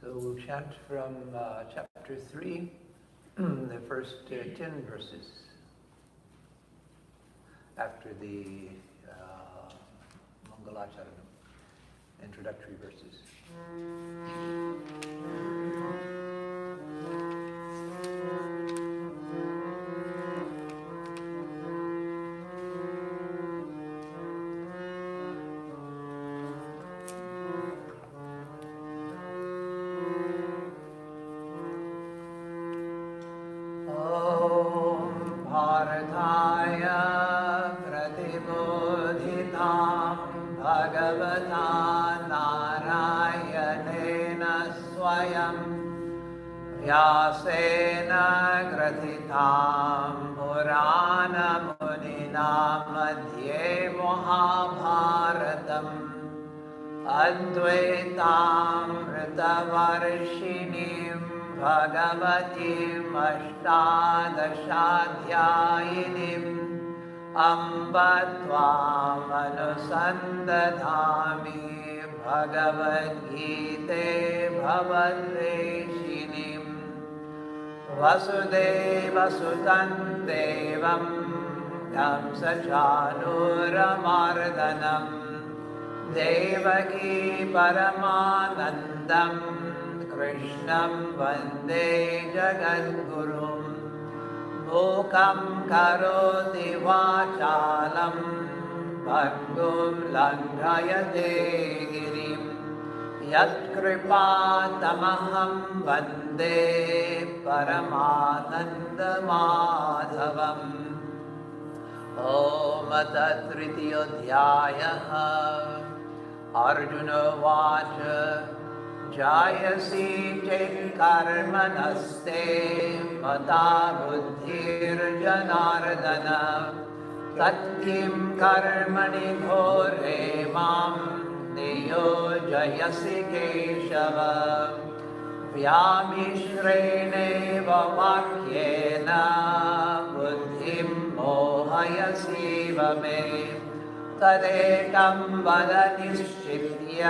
So we'll chant from chapter 3, the first 10 verses, after the Mangalacharanam, introductory verses. भगवता नारायणेन स्वयं व्यासेन ग्रथितां पुराणमुनिना मध्ये महाभारतम् अद्वैतामृतवर्षिणीं भगवतीम् अष्टादशाध्यायिनीम् अम्ब त्वामनुसन्दधामि भगवद्गीते भवद्वेषिणीम् वसुदेवसुतं देवं कंसचाणूरमर्दनं देवकी परमानन्दं कृष्णं वन्दे जगद्गुरुम् मूकं करोति वाचालं भङ्गुं लङ्घयते गिरिं यत्कृपातमहं वन्दे परमानन्दमाधवम् ॐ तत्तृतीयोऽध्यायः अर्जुन उवाच जायसि चेत्कर्मणस्ते मता बुद्धिर्जनार्दन तत्किं कर्मणि घोरे मां नियोजयसि केशव व्यामिश्रेणेव वाक्येन बुद्धिं मोहयसीव मे तदेकं वद निश्चित्य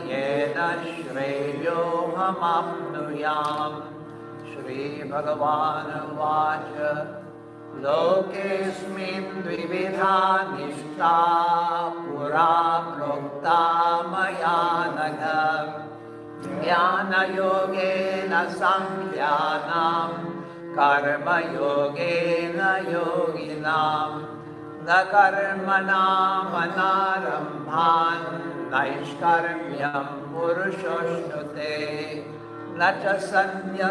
येन श्रेयोऽहमाप्नुयाम्। श्रीभगवानुवाच लोकेऽस्मिन् द्विविधा निष्ठा पुरा प्रोक्ता मया नघ ज्ञानयोगेन साङ्ख्यानां कर्मयोगेन योगिनाम् न कर्मणामनारम्भान् नैष्कर्म्यं पुरुषोऽश्नुते न च सन्न्यसनादेव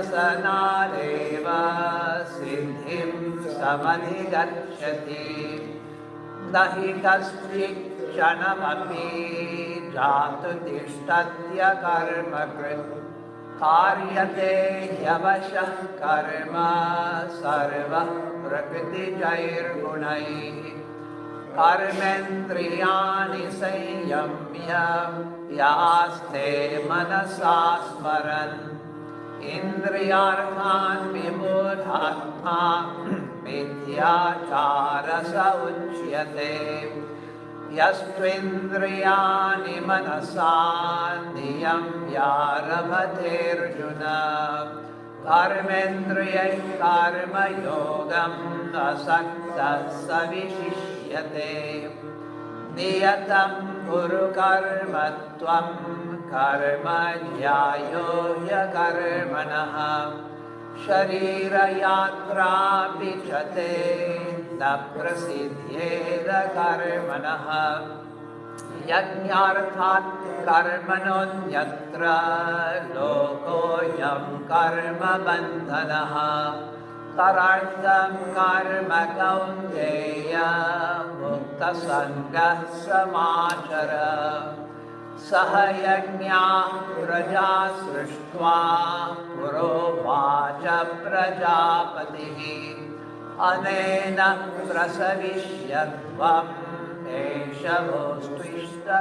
सिद्धिं समधिगच्छति न हि कश्चित् क्षणमपि जातु तिष्ठत्य कर्मकृत् कार्यते ह्यवशः कर्म सर्वः प्रकृतिजैर्गुणैः कर्मेन्द्रियाणि संयम्य यास्ते मनसा स्मरन् इन्द्रियार्थान् विमूढात्मा मिथ्याचारः उच्यते यस्त्विन्द्रियाणि मनसा नियम्यारभतेऽर्जुन कर्मेन्द्रियैः कर्मयोगम् असक्तः स विशिष्यते नियतं कुरु कर्म त्वं कर्म ज्यायो ह्यकर्मणः शरीरयात्रापि च ते न प्रसिद्ध्येद कर्मणः यज्ञार्थात् कर्मणोऽन्यत्र लोकोऽयं कर्मबन्धनः तदर्थं कर्म कौन्तेय मुक्तसङ्गः समाचर सह यज्ञाः प्रजा सृष्ट्वा पुरोवाच प्रजापतिः अनेन प्रसविष्यत्वम् एष भोस्त्विष्टकामधु।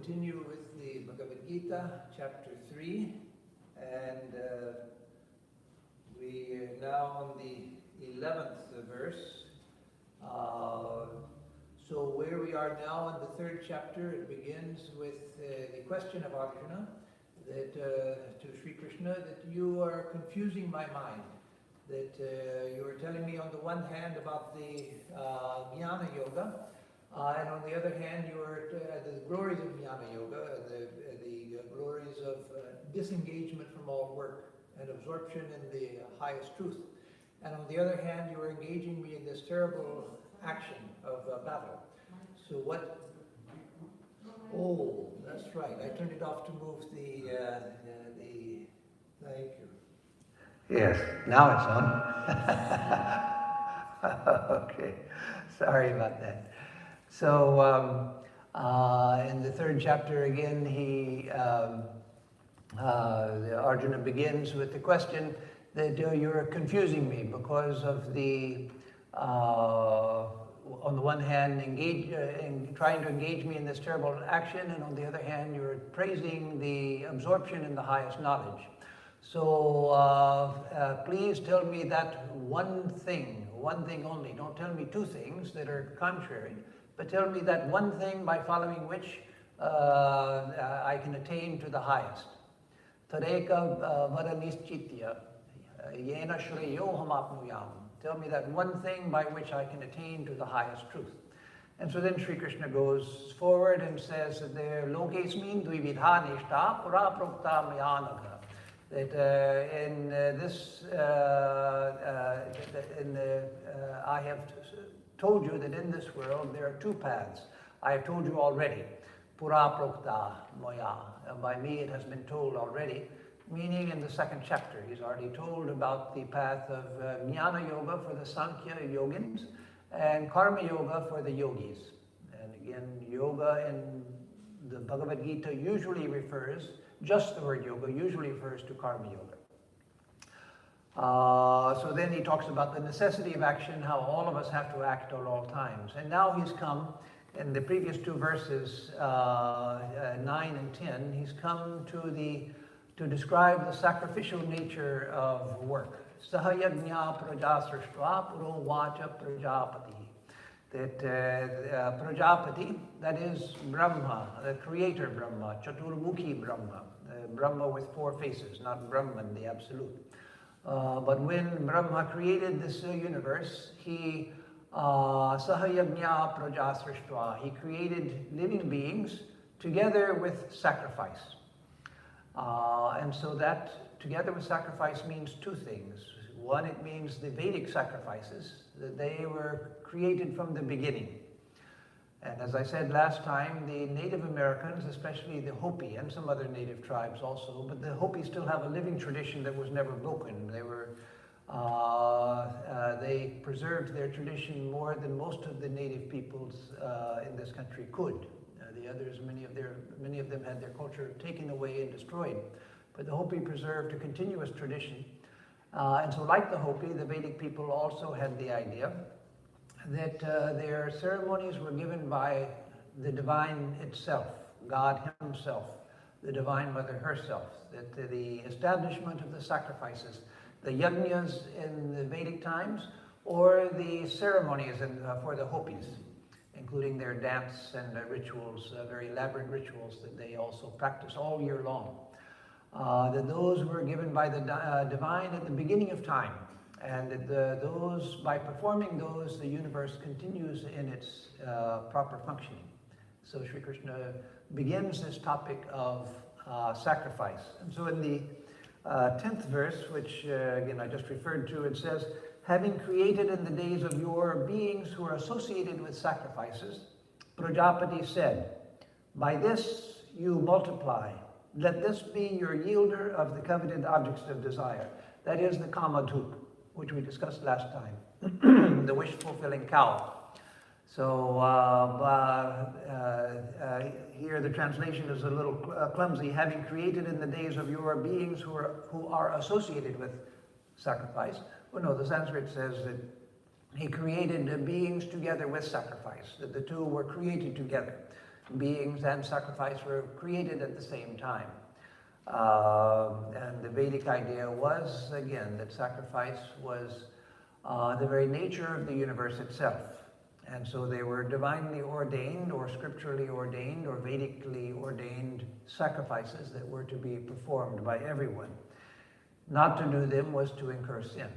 continue with the Bhagavad Gita, chapter 3, and we are now on the 11th verse. So where we are now in the third chapter, it begins with the question of Arjuna that, to Sri Krishna, that you are confusing my mind, that you are telling me on the one hand about the Jnana Yoga, and on the other hand, you are the glories of Jnana Yoga, the glories of disengagement from all work and absorption in the highest truth. And on the other hand, you are engaging me in this terrible action of battle. So what? Oh, that's right. I turned it off to move the thank you. Yes, now it's on. Okay, sorry about that. So in the third chapter again, Arjuna begins with the question that you're confusing me because of the, on the one hand, trying to engage me in this terrible action, and on the other hand, you're praising the absorption in the highest knowledge. So please tell me that one thing only. Don't tell me two things that are contrary, but tell me that one thing by following which I can attain to the highest. Tadeka varanisthitya yena shreyo hamapnuyam. Tell me that one thing by which I can attain to the highest truth. And so then Sri Krishna goes forward and says that there lokesmin dvividha nishta pura prokta mayanagha. That I have told you that in this world there are two paths. I have told you already. Pura prokta maya. By me it has been told already. Meaning in the second chapter, he's already told about the path of Jnana Yoga for the Sankhya yogins and Karma Yoga for the yogis. And again, yoga in the Bhagavad Gita usually refers, just the word yoga usually refers to Karma Yoga. So then he talks about the necessity of action, how all of us have to act at all times. And now he's come, in the previous two verses, 9 and 10, he's come to describe the sacrificial nature of work. Sahayagnya prajasrishva puro vacha prajapati. That Prajapati, that is Brahma, the creator Brahma, Chaturmukhi Brahma, Brahma with four faces, not Brahman, the absolute. But when Brahma created this universe, he Sahayagnya prajasrishva, he created living beings together with sacrifice. And so that together with sacrifice means two things. One, it means the Vedic sacrifices, that they were created from the beginning. And as I said last time, the Native Americans, especially the Hopi and some other native tribes also, but the Hopi still have a living tradition that was never broken. They preserved their tradition more than most of the native peoples in this country could. The others, many of them had their culture taken away and destroyed. But the Hopi preserved a continuous tradition. And so like the Hopi, the Vedic people also had the idea that their ceremonies were given by the divine itself, God himself, the Divine Mother herself, that the establishment of the sacrifices, the yajnas in the Vedic times, or the ceremonies for the Hopis, including their dance and rituals, very elaborate rituals that they also practice all year long. That those were given by the divine at the beginning of time, and that by performing those, the universe continues in its proper functioning. So Sri Krishna begins this topic of sacrifice. And so in the 10th verse, which again I just referred to, it says, having created in the days of yore beings who are associated with sacrifices, Prajapati said, by this you multiply. Let this be your yielder of the coveted objects of desire. That is the Kamadhup, which we discussed last time, the wish-fulfilling cow. So here the translation is a little clumsy. Having created in the days of yore beings who are associated with sacrifice. Well, no, the Sanskrit says that he created beings together with sacrifice, that the two were created together. beings and sacrifice were created at the same time. And the Vedic idea was, again, that sacrifice was the very nature of the universe itself. And so they were divinely ordained or scripturally ordained or Vedically ordained sacrifices that were to be performed by everyone. Not to do them was to incur sin,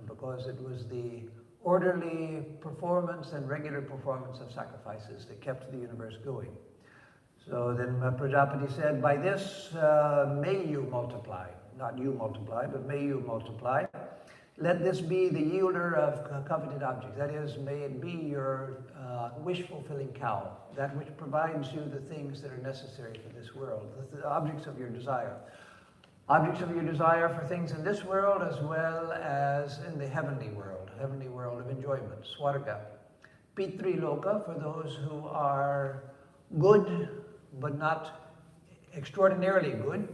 because it was the orderly performance and regular performance of sacrifices that kept the universe going. So then Prajapati said, by this may you multiply. Not you multiply, but may you multiply. Let this be the yielder of coveted objects. That is, may it be your wish-fulfilling cow, that which provides you the things that are necessary for this world, the objects of your desire. Objects of your desire for things in this world as well as in the heavenly world of enjoyment, Swarga. Pitri Loka, for those who are good but not extraordinarily good,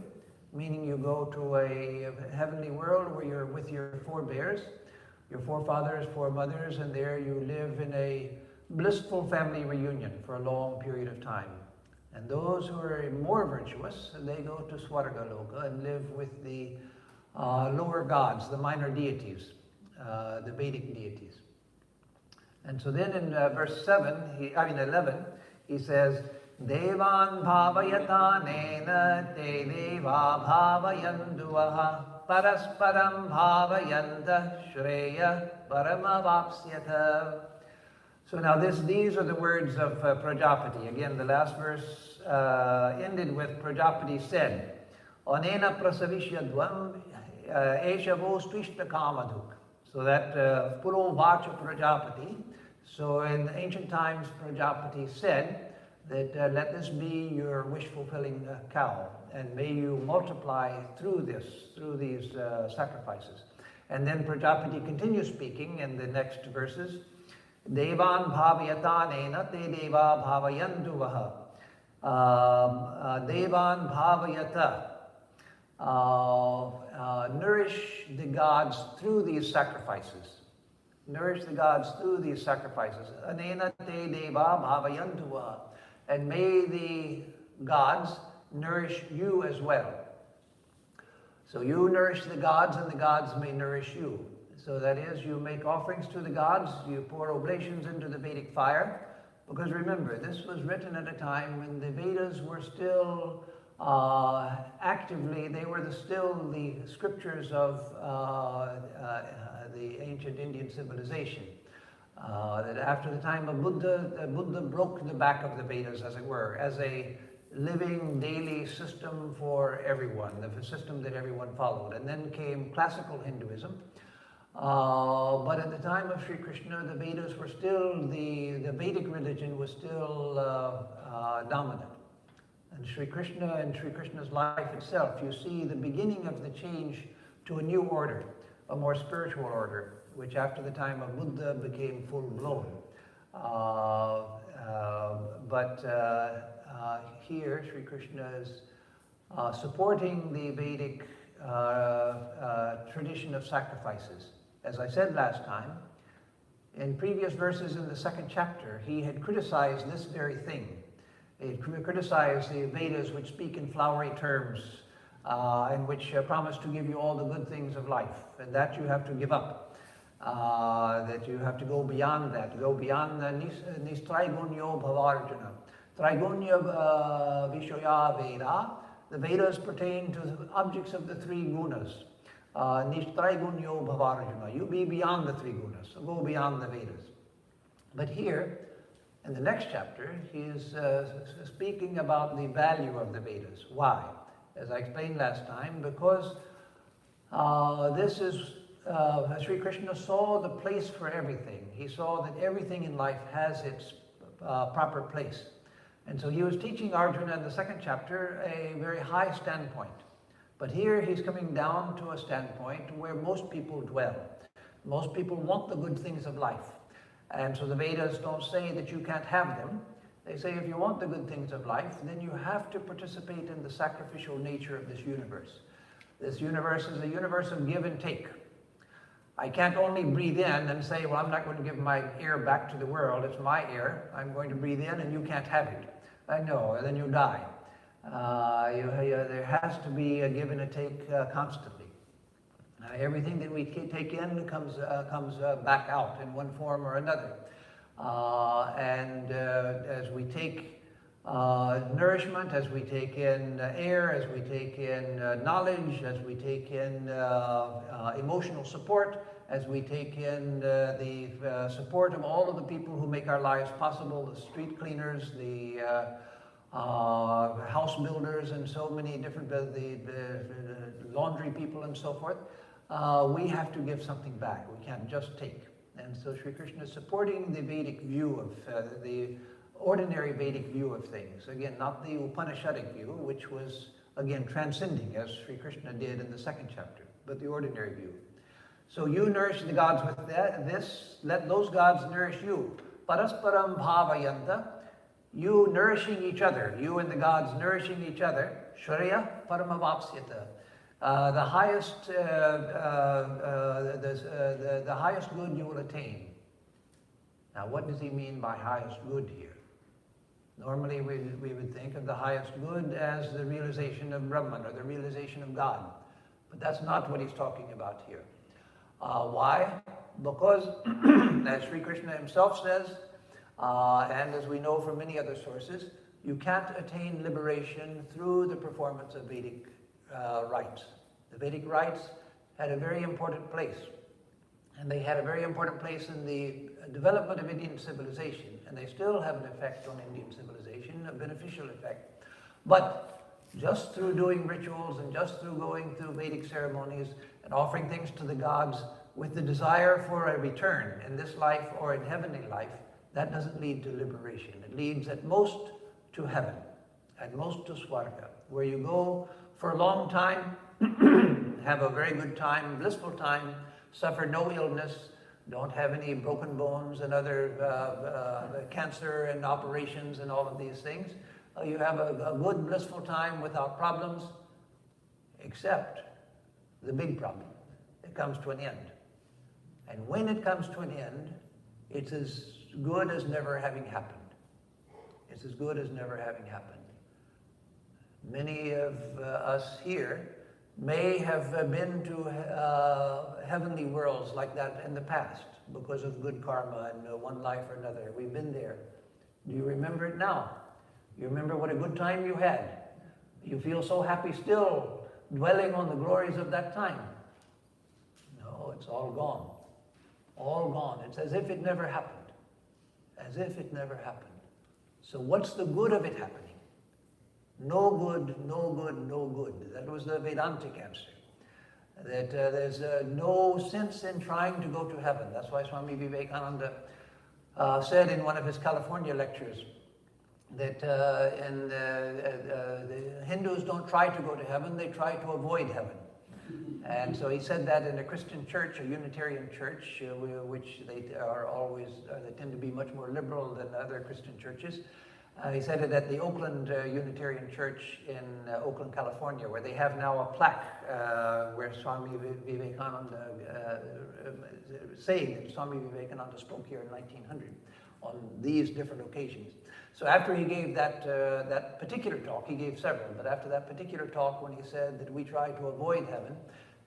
meaning you go to a heavenly world where you're with your forebears, your forefathers, foremothers, and there you live in a blissful family reunion for a long period of time. And those who are more virtuous, they go to Swarga Loka and live with the lower gods, the minor deities, the Vedic deities. And so then in verse 11, he says, Devan bhavayatanena te deva bhavayanduvaha parasparam bhavayanta shreya paramavapsyata. So now these are the words of Prajapati. Again, the last verse ended with Prajapati said, Anena prasavishyadvam eshavos twishta kamadhuk. So that puro vacha Prajapati. So in ancient times, Prajapati said that let this be your wish-fulfilling cow, and may you multiply through these sacrifices. And then Prajapati continues speaking in the next verses. Devan bhavayatanena te deva bhavayanduvaha. Devan bhavayata. Nourish the gods through these sacrifices. Nourish the gods through these sacrifices. Anena te deva bhavayanduvaha. And may the gods nourish you as well. So you nourish the gods, and the gods may nourish you. So that is, you make offerings to the gods, you pour oblations into the Vedic fire, because remember, this was written at a time when the Vedas were still actively, they were still the scriptures of the ancient Indian civilization. That after the time of Buddha, Buddha broke the back of the Vedas, as it were, as a living daily system for everyone, the system that everyone followed. And then came classical Hinduism. But at the time of Sri Krishna, the Vedas were still, the Vedic religion was still dominant. And Sri Krishna and Sri Krishna's life itself, you see the beginning of the change to a new order, a more spiritual order, which after the time of Buddha became full-blown. Here, Sri Krishna is supporting the Vedic tradition of sacrifices. As I said last time, in previous verses in the second chapter, he had criticized this very thing. He had criticized the Vedas, which speak in flowery terms, and which promise to give you all the good things of life, and that you have to give up. That you have to go beyond that, go beyond the nistraigunyo bhavarjuna. Traigunya vishaya veda. The Vedas pertain to the objects of the three gunas. Nistraigunyo bhavarjuna. You be beyond the three gunas, so go beyond the Vedas. But here, in the next chapter, he is speaking about the value of the Vedas. Why? As I explained last time, because this is Sri Krishna saw the place for everything. He saw that everything in life has its proper place. And so he was teaching Arjuna in the second chapter a very high standpoint. But here he's coming down to a standpoint where most people dwell. Most people want the good things of life. And so the Vedas don't say that you can't have them. They say if you want the good things of life, then you have to participate in the sacrificial nature of this universe. This universe is a universe of give and take. I can't only breathe in and say, well, I'm not going to give my air back to the world. It's my air. I'm going to breathe in and you can't have it. No, and then you die. There has to be a give and a take constantly. Everything that we take in comes back out in one form or another. And as we take nourishment, as we take in air, as we take in knowledge, as we take in emotional support, as we take in the support of all of the people who make our lives possible, the street cleaners, the house builders, and so many different, the laundry people and so forth, we have to give something back. We can't just take. And so Sri Krishna is supporting the Vedic view of the ordinary Vedic view of things. Again, not the Upanishadic view, which was, again, transcending, as Sri Krishna did in the second chapter, but the ordinary view. So you nourish the gods with this, let those gods nourish you. Parasparam bhavayanta, you nourishing each other, you and the gods nourishing each other, Shreya paramavapsyata. The highest good you will attain. Now, what does he mean by highest good here? Normally, we would think of the highest good as the realization of Brahman or the realization of God. But that's not what he's talking about here. Why? Because, as Sri Krishna himself says, and as we know from many other sources, you can't attain liberation through the performance of Vedic rites. The Vedic rites had a very important place. And they had a very important place in the development of Indian civilization. And they still have an effect on Indian civilization, a beneficial effect. But just through doing rituals and just through going through Vedic ceremonies and offering things to the gods with the desire for a return in this life or in heavenly life, that doesn't lead to liberation. It leads at most to heaven, at most to Swarga, where you go for a long time, have a very good time, blissful time, suffer no illness, don't have any broken bones and other cancer and operations and all of these things. You have a good, blissful time without problems, except the big problem. It comes to an end. And when it comes to an end, it's as good as never having happened. It's as good as never having happened. Many of us here may have been to heavenly worlds like that in the past because of good karma and one life or another. We've been there. Do you remember it now? You remember what a good time you had. You feel so happy still dwelling on the glories of that time. No, it's all gone. All gone. It's as if it never happened. As if it never happened. So what's the good of it happening? No good, no good, no good. That was the Vedantic answer. That there's no sense in trying to go to heaven. That's why Swami Vivekananda said in one of his California lectures that the Hindus don't try to go to heaven, they try to avoid heaven. And so he said that in a Christian church, a Unitarian church, which they are always, they tend to be much more liberal than other Christian churches. He said it at the Oakland Unitarian Church in Oakland, California, where they have now a plaque where Swami Vivekananda, saying that Swami Vivekananda spoke here in 1900 on these different occasions. So after he gave that particular talk, he gave several, but after that particular talk when he said that we try to avoid heaven,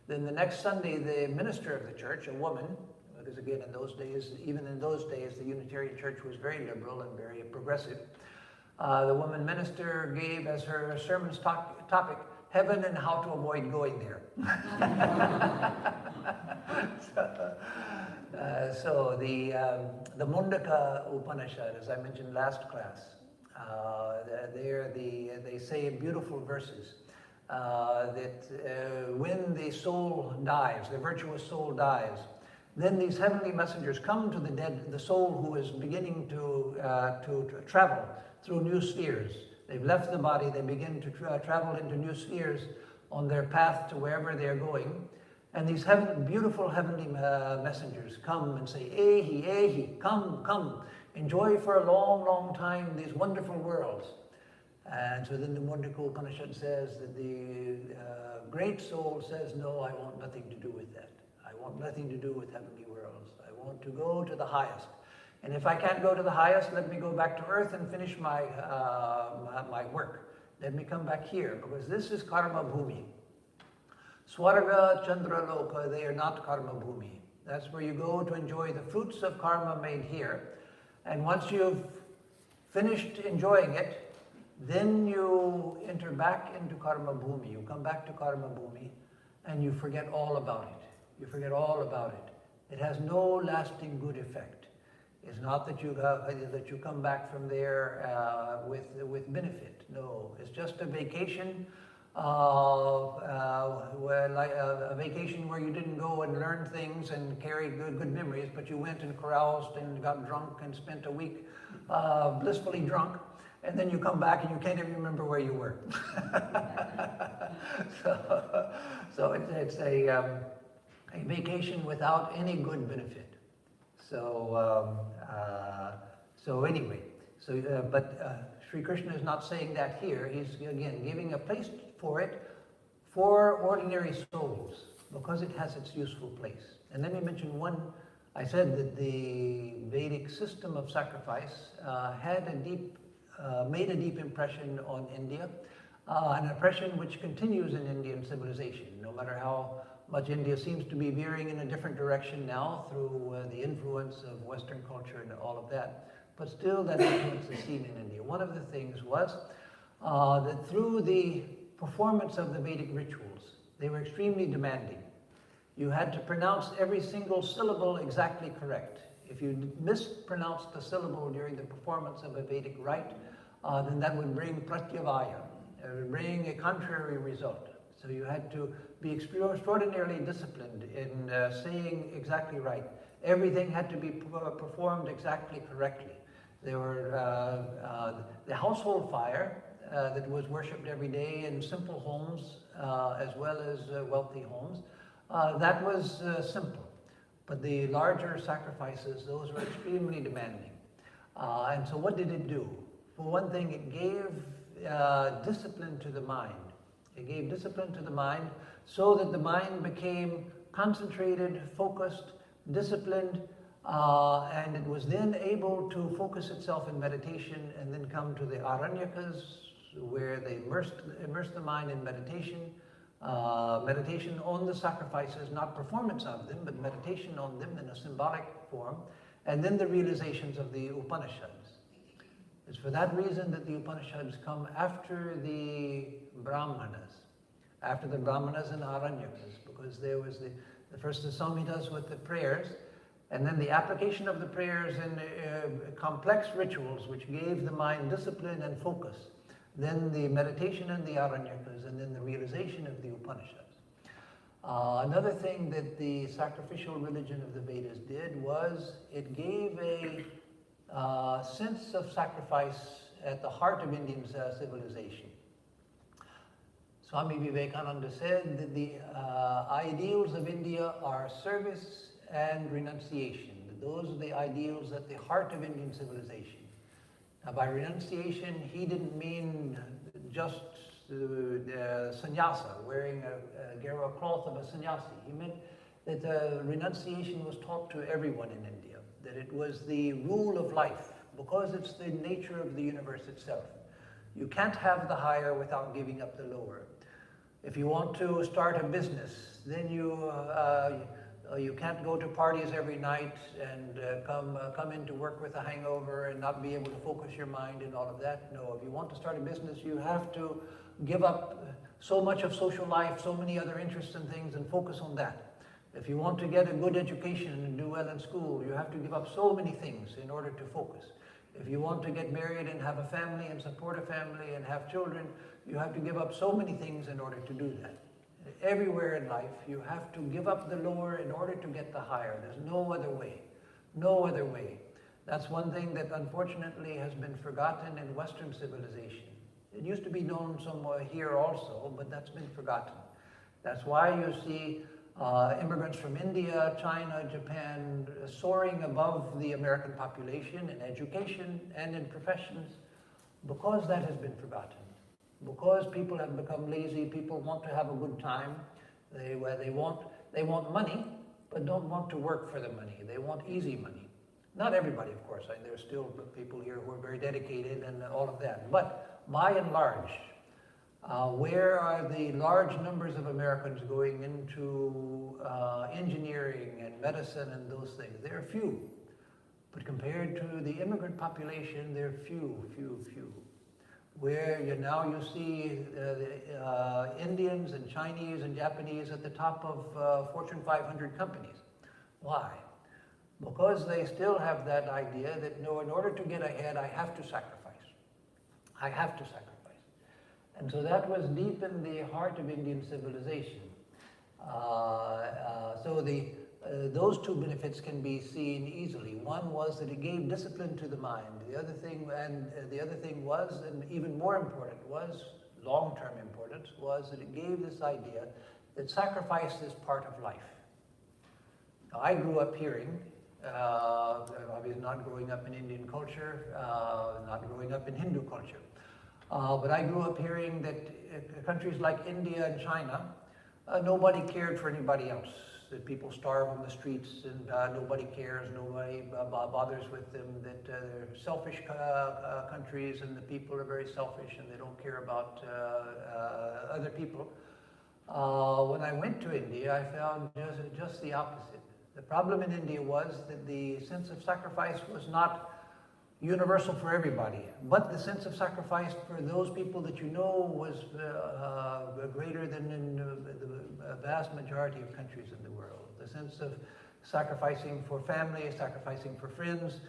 then the next Sunday the minister of the church, a woman, because again in those days, even in those days, the Unitarian Church was very liberal and very progressive. The woman minister gave as her sermon's topic, heaven and how to avoid going there. So the Mundaka Upanishad, as I mentioned last class, they say beautiful verses that when the soul dies, the virtuous soul dies, then these heavenly messengers come to the soul who is beginning to travel through new spheres. They've left the body, they begin to travel into new spheres on their path to wherever they're going. And these beautiful heavenly messengers come and say, Ehi, Ehi, come, enjoy for a long, long time these wonderful worlds. And so then the Mundaka Upanishad says that the great soul says, no, I want nothing to do with that. I want nothing to do with heavenly worlds. I want to go to the highest. And if I can't go to the highest, let me go back to earth and finish my work. Let me come back here, because this is karma bhumi. Swarga, Chandra Loka, they are not karma bhumi. That's where you go to enjoy the fruits of karma made here. And once you've finished enjoying it, then you enter back into karma bhumi. You come back to karma bhumi and you forget all about it. You forget all about it. It has no lasting good effect. It's not that you come back from there with benefit. No, it's just a vacation. A vacation where you didn't go and learn things and carry good memories, but you went and caroused and got drunk and spent a week blissfully drunk, and then you come back and you can't even remember where you were. so it's a vacation without any good benefit. So anyway, but Sri Krishna is not saying that here. He's again giving a place for it for ordinary souls, because it has its useful place. And let me mention one. I said that the Vedic system of sacrifice made a deep impression on India, an impression which continues in Indian civilization, no matter how much India seems to be veering in a different direction now through the influence of Western culture and all of that. But still that influence is seen in India. One of the things was that through the performance of the Vedic rituals, they were extremely demanding. You had to pronounce every single syllable exactly correct. If you mispronounced a syllable during the performance of a Vedic rite, then that would bring pratyavaya, bring a contrary result. So you had to be extraordinarily disciplined in saying exactly right. Everything had to be performed exactly correctly. There were the household fire that was worshipped every day in simple homes as well as wealthy homes. That was simple. But the larger sacrifices, those were extremely demanding. And so what did it do? For one thing, it gave discipline to the mind. It gave discipline to the mind so that the mind became concentrated, focused, disciplined, and it was then able to focus itself in meditation and then come to the aranyakas, where they immersed the mind in meditation. Meditation on the sacrifices, not performance of them, but meditation on them in a symbolic form, and then the realizations of the Upanishads. It's for that reason that the Upanishads come after the Brahmanas and Aranyakas, because there was the first the Samhitas with the prayers, and then the application of the prayers in complex rituals which gave the mind discipline and focus, then the meditation and the Aranyakas, and then the realization of the Upanishads. Another thing that the sacrificial religion of the Vedas did was it gave a sense of sacrifice at the heart of Indian civilization. Swami Vivekananda said that the ideals of India are service and renunciation. Those are the ideals at the heart of Indian civilization. Now, by renunciation, he didn't mean just sannyasa, wearing a garwa cloth of a sannyasi. He meant that renunciation was taught to everyone in India, that it was the rule of life, because it's the nature of the universe itself. You can't have the higher without giving up the lower. If you want to start a business, then you can't go to parties every night and come into work with a hangover and not be able to focus your mind and all of that. No, if you want to start a business, you have to give up so much of social life, so many other interests and things, and focus on that. If you want to get a good education and do well in school, you have to give up so many things in order to focus. If you want to get married and have a family and support a family and have children, you have to give up so many things in order to do that. Everywhere in life, you have to give up the lower in order to get the higher. There's no other way. No other way. That's one thing that unfortunately has been forgotten in Western civilization. It used to be known somewhere here also, but that's been forgotten. That's why you see immigrants from India, China, Japan soaring above the American population in education and in professions, because that has been forgotten. Because people have become lazy, people want to have a good time. They want money, but don't want to work for the money. They want easy money. Not everybody, of course. There's still people here who are very dedicated and all of that. But by and large, where are the large numbers of Americans going into engineering and medicine and those things? They're few. But compared to the immigrant population, they're few. Where now you see Indians and Chinese and Japanese at the top of Fortune 500 companies. Why? Because they still have that idea that, no, in order to get ahead, I have to sacrifice. I have to sacrifice. And so that was deep in the heart of Indian civilization. Those two benefits can be seen easily. One was that it gave discipline to the mind. The other thing was, and even more important was, long-term importance, was that it gave this idea that sacrifice is part of life. Now, I grew up hearing, obviously not growing up in Indian culture, not growing up in Hindu culture, but I grew up hearing that countries like India and China, nobody cared for anybody else. That people starve on the streets and nobody cares, nobody bothers with them, that they're selfish countries and the people are very selfish and they don't care about other people. When I went to India, I found just the opposite. The problem in India was that the sense of sacrifice was not universal for everybody, but the sense of sacrifice for those people that you know was greater than in the vast majority of countries in the world. The sense of sacrificing for family, sacrificing for friends.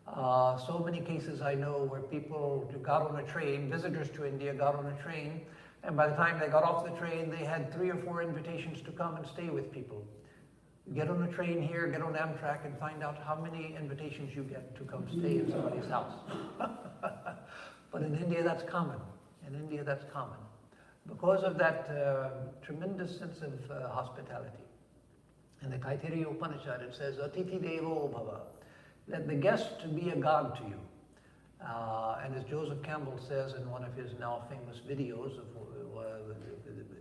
So many cases I know where people got on a train, visitors to India got on a train, and by the time they got off the train, they had 3 or 4 invitations to come and stay with people. Get on a train here, get on Amtrak, and find out how many invitations you get to come stay in somebody's house. But in India, that's common. In India, that's common. Because of that tremendous sense of hospitality. In the Taittiriya Upanishad, it says, Atithi Devo Bhava. Let the guest be a god to you. And as Joseph Campbell says in one of his now famous videos, of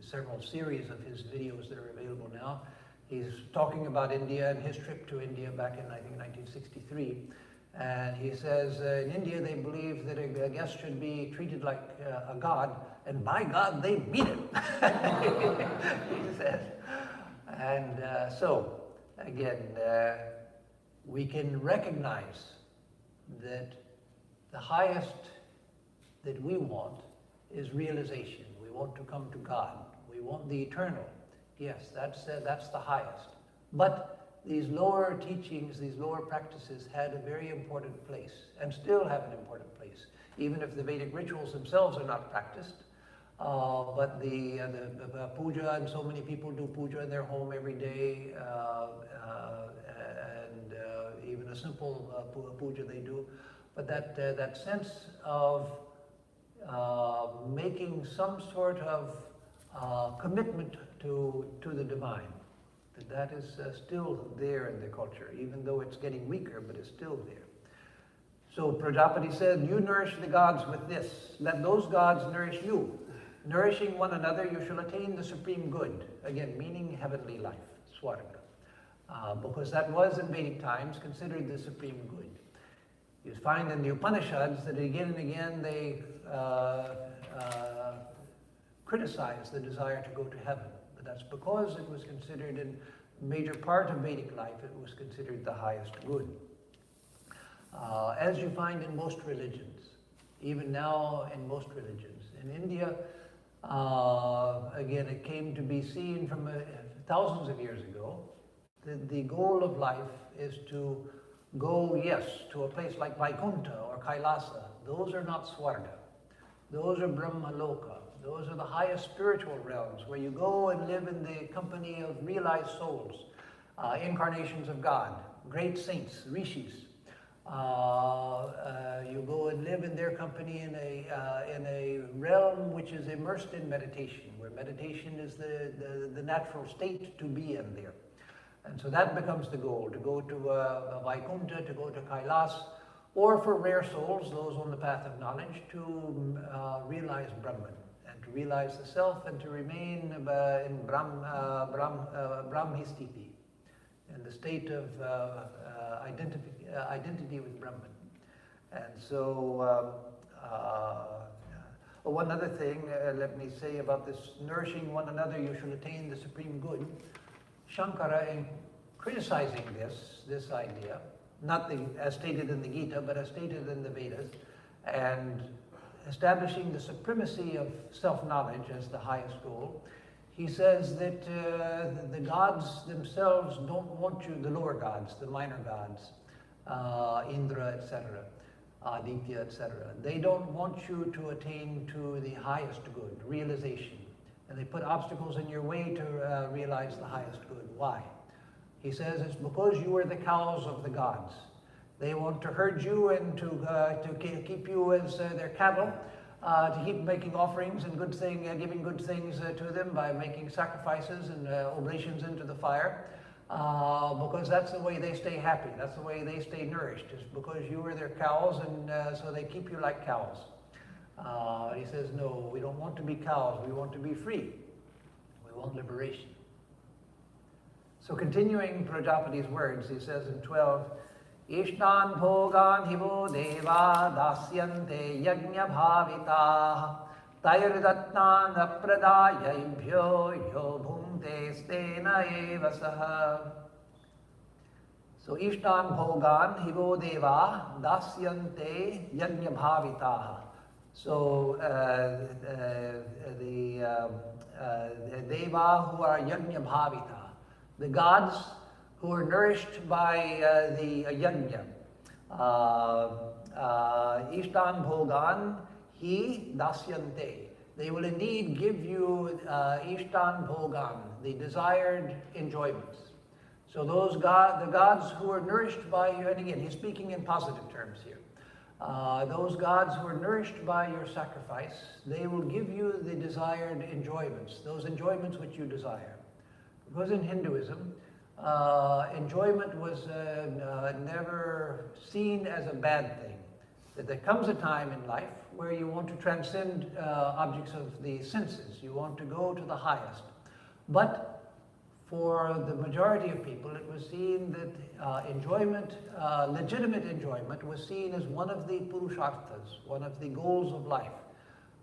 several series of his videos that are available now, he's talking about India and his trip to India back in, I think, 1963. And he says, in India, they believe that a guest should be treated like a god, and by God, they mean it, he says. And so, again, we can recognize that the highest that we want is realization. We want to come to God. We want the eternal. Yes, that's the highest. But these lower teachings, these lower practices had a very important place and still have an important place, even if the Vedic rituals themselves are not practiced. But the puja, and so many people do puja in their home every day, and even a simple puja they do. But that sense of making some sort of commitment to the divine, that is still there in the culture, even though it's getting weaker, but it's still there. So Prajapati said, you nourish the gods with this, let those gods nourish you. Nourishing one another, you shall attain the supreme good. Again, meaning heavenly life, Swarga. Because that was in Vedic times considered the supreme good. You find in the Upanishads that again and again they criticize the desire to go to heaven. But that's because it was considered in a major part of Vedic life, it was considered the highest good. As you find in most religions, even now in most religions. In India, again, it came to be seen from thousands of years ago that the goal of life is to go, yes, to a place like Vaikuntha or Kailasa. Those are not Swarga. Those are Brahmaloka. Those are the highest spiritual realms where you go and live in the company of realized souls, incarnations of God, great saints, rishis. You go and live in their company in a realm which is immersed in meditation, where meditation is the natural state to be in there. And so that becomes the goal, to go to Vaikuntha, to go to Kailas, or for rare souls, those on the path of knowledge, to realize Brahman, and to realize the self, and to remain in Brahmistiti, in the state of identity with Brahman. And so, one other thing, let me say about this nourishing one another, you shall attain the supreme good. Shankara, in criticizing this idea, not as stated in the Gita, but as stated in the Vedas, and establishing the supremacy of self-knowledge as the highest goal, he says that the gods themselves don't want you, the lower gods, the minor gods, Indra, etc., Aditya, etc., they don't want you to attain to the highest good, realization. And they put obstacles in your way to realize the highest good. Why? He says it's because you are the cows of the gods. They want to herd you and to keep you as their cattle, to keep making offerings and good thing, giving good things to them by making sacrifices and oblations into the fire, because that's the way they stay happy. That's the way they stay nourished, is because you are their cows, and so they keep you like cows. He says, no, we don't want to be cows. We want to be free. We want liberation. So continuing Prajapati's words, he says in 12, Ishtan bhogan hivo deva dasyante yajna bhavita tayurdatnan apradayabhyo yo bhumte stena eva saha. So Ishtan bhogan hivo deva dasyante yajna bhavita. So the deva who are yajna bhavita, the gods who are nourished by the yajna. Ishtan bhogan hi dasyante. They will indeed give you ishtan bhogan, the desired enjoyments. So the gods who are nourished by you, and again, he's speaking in positive terms here. Those gods who are nourished by your sacrifice, they will give you the desired enjoyments, those enjoyments which you desire. Because in Hinduism, enjoyment was never seen as a bad thing. That there comes a time in life where you want to transcend objects of the senses. You want to go to the highest. But for the majority of people, it was seen that enjoyment, legitimate enjoyment, was seen as one of the purusharthas, one of the goals of life.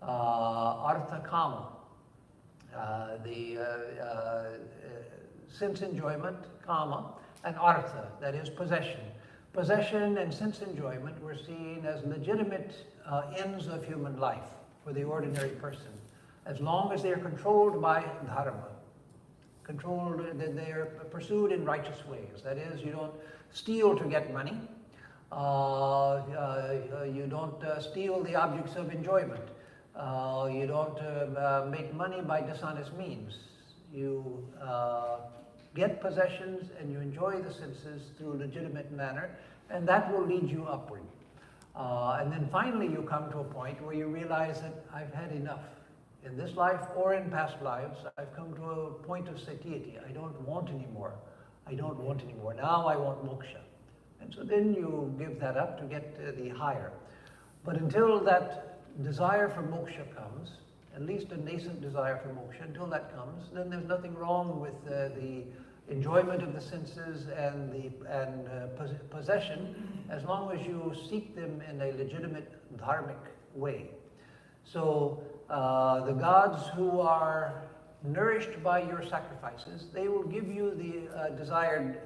Artha kama. Sense enjoyment, kama, and artha, that is possession. Possession and sense enjoyment were seen as legitimate ends of human life for the ordinary person, as long as they are controlled by dharma, controlled, that they are pursued in righteous ways. That is, you don't steal to get money, you don't steal the objects of enjoyment, you don't make money by dishonest means. You get possessions and you enjoy the senses through a legitimate manner, and that will lead you upward. And then finally you come to a point where you realize that I've had enough. In this life or in past lives, I've come to a point of satiety. I don't want anymore. I don't want anymore. Now I want moksha. And so then you give that up to get the higher. But until that desire for moksha comes, at least a nascent desire for moksha, until that comes, then there's nothing wrong with the enjoyment of the senses and possession, as long as you seek them in a legitimate dharmic way. So the gods who are nourished by your sacrifices, they will give you the desired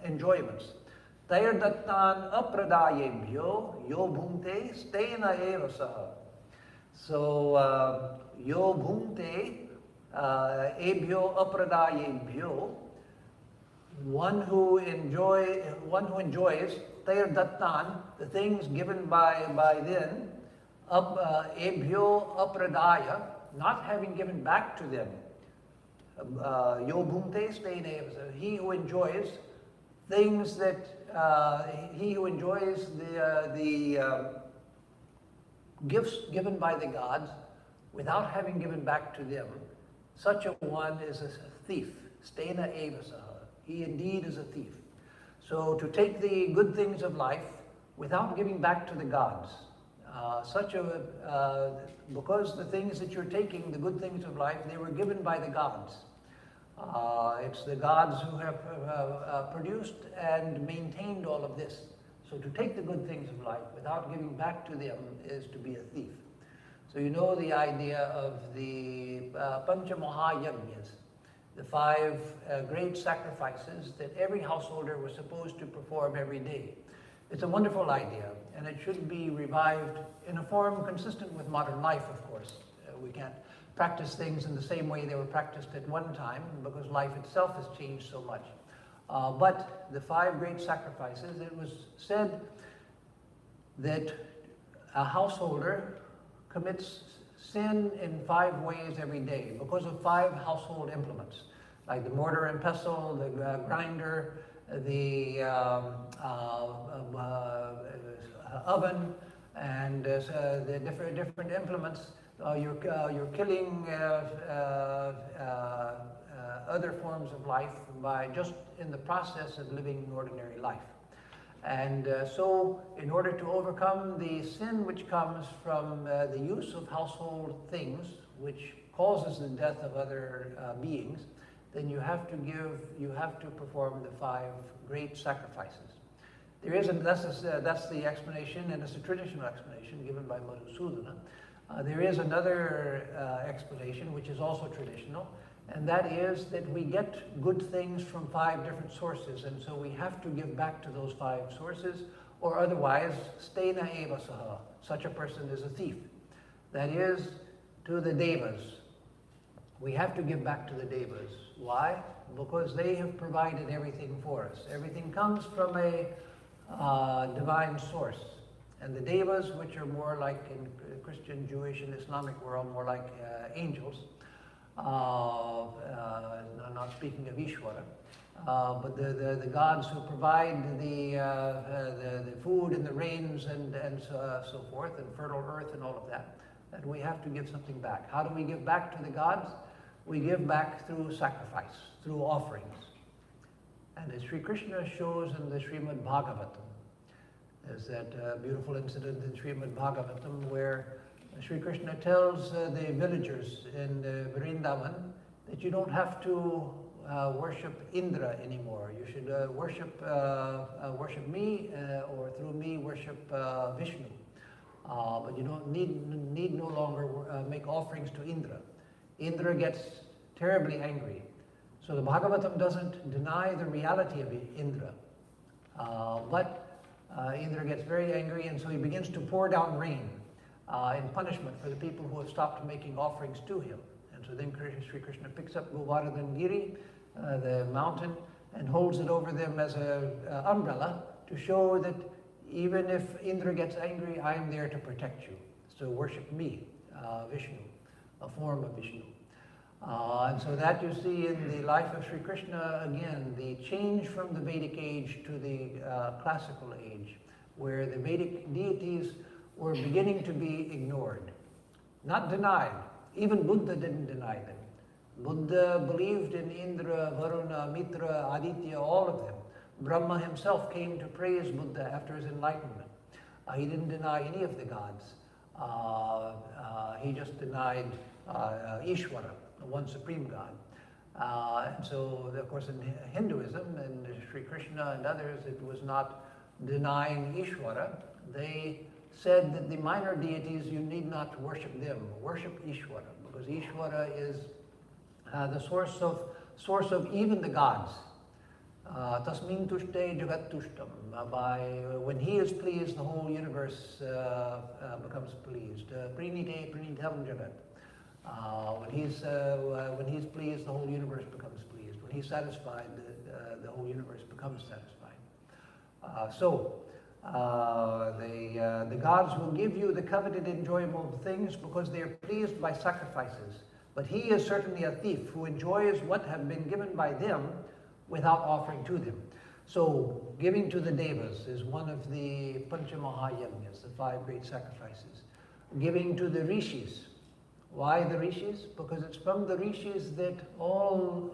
enjoyments. Tayar dattan apradayebhyo yo bhumte stena eva saha. So yo bhumte ebhyo apradayebhyo, one who enjoys tayar dattan, the things given by them, ebhyo apradaya, not having given back to them. Yo bhumte stena eva saha. He who enjoys things that he who enjoys the gifts given by the gods without having given back to them, such a one is a thief. Stena eva saha. He indeed is a thief. So to take the good things of life without giving back to the gods, because the things that you're taking, the good things of life, they were given by the gods. It's the gods who have produced and maintained all of this. So to take the good things of life without giving back to them is to be a thief. So you know the idea of the Pancha Mahayagnas, the 5 great sacrifices that every householder was supposed to perform every day. It's a wonderful idea, and it should be revived in a form consistent with modern life, of course. We can't practice things in the same way they were practiced at one time because life itself has changed so much. But the 5 great sacrifices, it was said that a householder commits sin in 5 ways every day because of 5 household implements, like the mortar and pestle, the grinder, the oven, and the different implements. You're killing other forms of life by just in the process of living an ordinary life. And so in order to overcome the sin which comes from the use of household things, which causes the death of other beings, then you have to perform the 5 great sacrifices. There is, that's the explanation, and it's a traditional explanation given by Madhusudana. There is another explanation which is also traditional, and that is that we get good things from 5 different sources, and so we have to give back to those 5 sources, or otherwise, stena eva saha, such a person is a thief. That is, to the devas. We have to give back to the devas. Why? Because they have provided everything for us. Everything comes from a divine source. And the devas, which are more like in Christian, Jewish, and Islamic world, more like angels, not speaking of Ishvara, but the gods who provide the food and the rains and so forth, and fertile earth and all of that, that we have to give something back. How do we give back to the gods? We give back through sacrifice, through offerings. And as Sri Krishna shows in the Srimad Bhagavatam, there's that beautiful incident in Srimad Bhagavatam where Sri Krishna tells the villagers in Vrindavan that you don't have to worship Indra anymore. You should worship me, or through me worship Vishnu. But you don't need no longer make offerings to Indra. Indra gets terribly angry. So the Bhagavatam doesn't deny the reality of Indra, but Indra gets very angry, and so he begins to pour down rain in punishment for the people who have stopped making offerings to him. And so then Sri Krishna picks up Govardhan Giri, the mountain, and holds it over them as an umbrella to show that even if Indra gets angry, I am there to protect you. So worship me, Vishnu, a form of Vishnu. And so that you see in the life of Sri Krishna, again, the change from the Vedic age to the classical age, where the Vedic deities were beginning to be ignored, not denied. Even Buddha didn't deny them. Buddha believed in Indra, Varuna, Mitra, Aditya, all of them. Brahma himself came to praise Buddha after his enlightenment. He didn't deny any of the gods. He just denied Ishvara, the one supreme God. And so, of course, in Hinduism and Sri Krishna and others, it was not denying Ishvara. They said that the minor deities, you need not worship them. Worship Ishvara, because Ishvara is the source of even the gods. Tasmin tushte jagat tushtam. When he is pleased, the whole universe becomes pleased. Prinite prinitam jagat. When he's pleased, the whole universe becomes pleased. When he's satisfied, the whole universe becomes satisfied. The gods will give you the coveted enjoyable things because they are pleased by sacrifices. But he is certainly a thief who enjoys what have been given by them without offering to them. So giving to the devas is one of the Pancha Mahayagnas, the 5 great sacrifices. Giving to the rishis. Why the rishis? Because it's from the rishis that all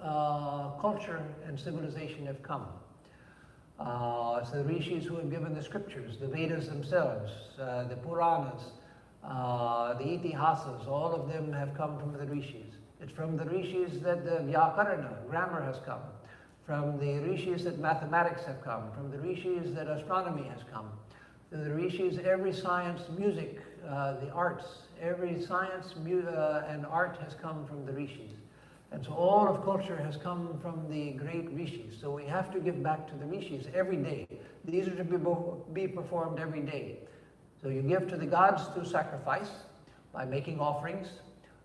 culture and civilization have come. It's the rishis who have given the scriptures, the Vedas themselves, the Puranas, the Itihasas, all of them have come from the rishis. It's from the rishis that the Vyakarana, grammar, has come. From the rishis that mathematics have come. From the rishis that astronomy has come. The rishis, every science, music, the arts, every science and art has come from the rishis. And so all of culture has come from the great rishis. So we have to give back to the rishis every day. These are to be performed every day. So you give to the gods through sacrifice, by making offerings,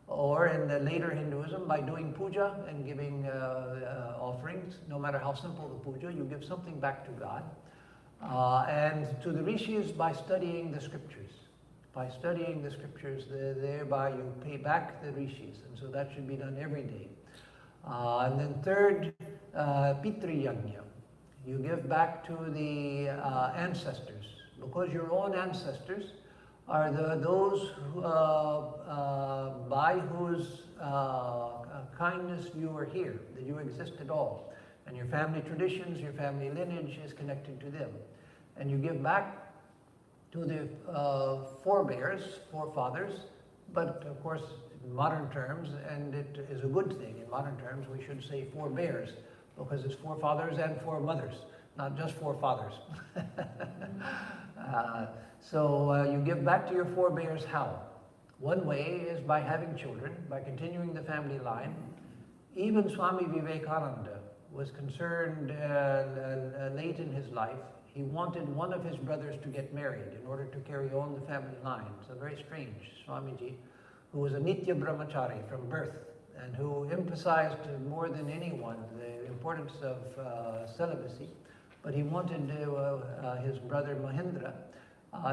or in the later Hinduism, by doing puja and giving offerings. No matter how simple the puja, you give something back to God. And to the rishis by studying the scriptures. By studying the scriptures, thereby you pay back the rishis. And so that should be done every day. And then third, Pitri Yajna. You give back to the ancestors, because your own ancestors are those who, by whose kindness you are here, that you exist at all. And your family traditions, your family lineage is connected to them. And you give back to the forefathers, but of course in modern terms, and it is a good thing, in modern terms we should say forebears, because it's forefathers and foremothers, not just forefathers. So you give back to your forebears how? One way is by having children, by continuing the family line. Even Swami Vivekananda was concerned late in his life. He wanted one of his brothers to get married in order to carry on the family line. So very strange, Swamiji, who was a Nitya Brahmachari from birth and who emphasized more than anyone the importance of celibacy. But he wanted his brother Mahendra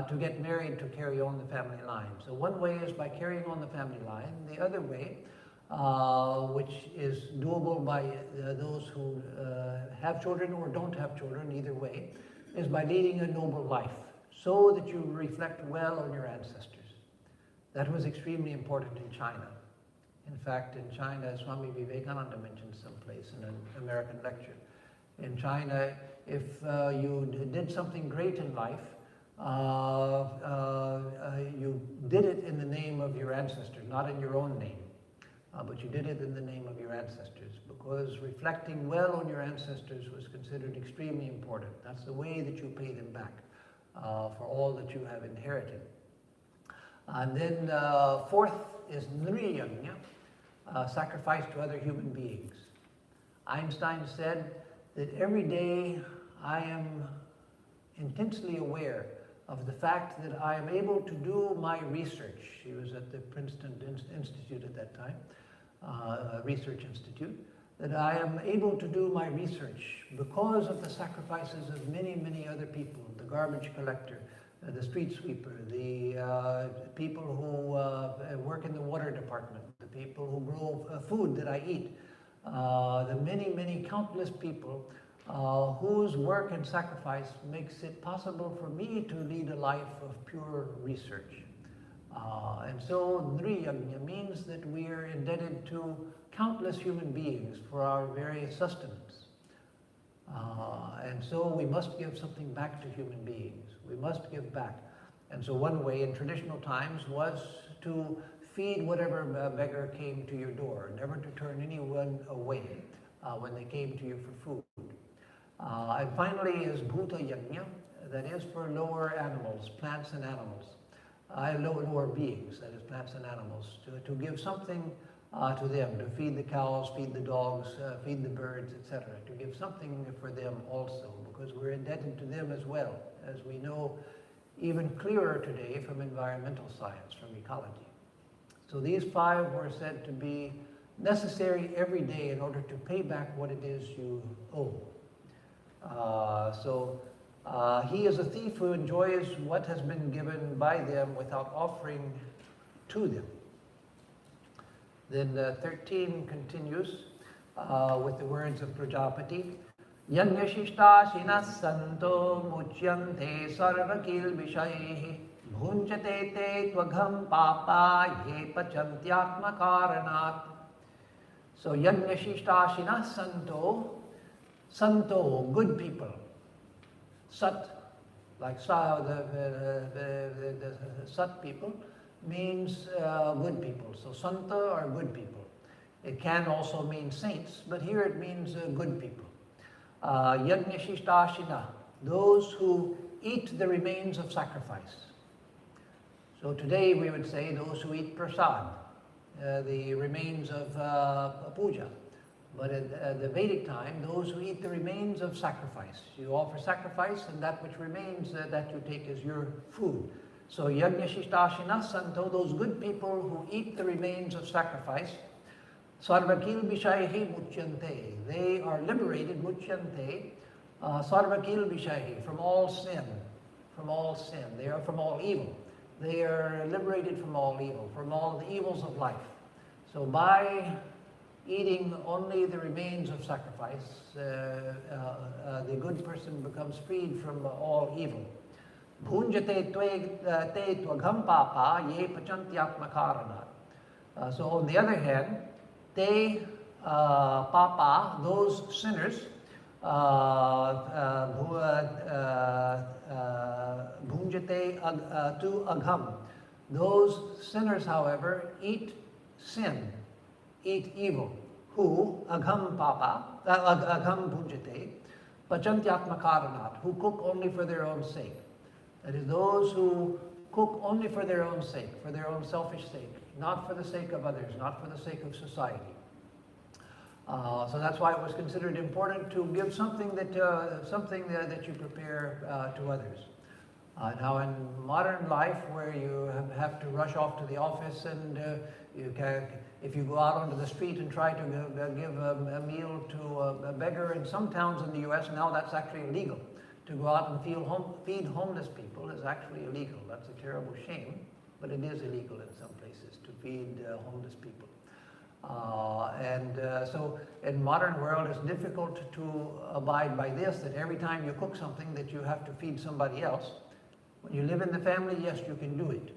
to get married to carry on the family line. So one way is by carrying on the family line. The other way, which is doable by those who have children or don't have children, either way, is by leading a noble life so that you reflect well on your ancestors. That was extremely important in China. In fact, in China, Swami Vivekananda mentioned someplace in an American lecture. In China, if you did something great in life, you did it in the name of your ancestors, not in your own name, but you did it in the name of your ancestors, because reflecting well on your ancestors was considered extremely important. That's the way that you pay them back for all that you have inherited. And then fourth is Nriyanya, sacrifice to other human beings. Einstein said that every day I am intensely aware of the fact that I am able to do my research. He was at the Princeton Institute at that time, Research Institute, that I am able to do my research because of the sacrifices of many, many other people, the garbage collector, the street sweeper, the people who work in the water department, the people who grow food that I eat, the many, many countless people whose work and sacrifice makes it possible for me to lead a life of pure research. And so Nriyajna means that we are indebted to countless human beings for our various sustenance. And so we must give something back to human beings. We must give back. And so one way in traditional times was to feed whatever beggar came to your door, never to turn anyone away when they came to you for food. And finally is Bhuta Yajna, that is for lower animals, plants and animals. Lower beings, that is plants and animals, to give something to them, to feed the cows, feed the dogs, feed the birds, etc., to give something for them also, because we're indebted to them as well, as we know even clearer today from environmental science, from ecology. So these five were said to be necessary every day in order to pay back what it is you owe. He is a thief who enjoys what has been given by them without offering to them. Then 13 continues with the words of Prajapati. Yanyashishta shinas santo muchyante sarvakil vishayih bhunjate te tvagham papa ye pachantyatma karanat. So yanyashishta shinas santo, good people. Sat, like the Sat people, means good people. So Santa are good people. It can also mean saints, but here it means good people. Yajñashishtashina, those who eat the remains of sacrifice. So today we would say those who eat prasad, the remains of puja. But at the Vedic time, those who eat the remains of sacrifice. You offer sacrifice, and that which remains that you take is your food. So yajñashishtashina santo, those good people who eat the remains of sacrifice, sarvakil bishaihi muchyante, they are liberated, muchyante, sarvakil bishaihi, from all sin, from all sin. They are from all evil. They are liberated from all evil, from all the evils of life. So by eating only the remains of sacrifice, the good person becomes freed from all evil. Bhunjate te tvagham papa ye pachantyatmakaranat. So on the other hand, te papa, those sinners, bhunjate tu agham. Those sinners, however, eat sin, eat evil. Who agham papa, agham bhunjate, pachantyatmakaranat, who cook only for their own sake. That is, those who cook only for their own sake, for their own selfish sake, not for the sake of others, not for the sake of society. So that's why it was considered important to give something that you prepare to others. Now, in modern life, where you have to rush off to the office, and if you go out onto the street and try to give a meal to a beggar, in some towns in the U.S. now that's actually illegal. To go out and feed homeless people is actually illegal. That's a terrible shame, but it is illegal in some places to feed homeless people. So in modern world, it's difficult to abide by this, that every time you cook something that you have to feed somebody else. When you live in the family, yes, you can do it.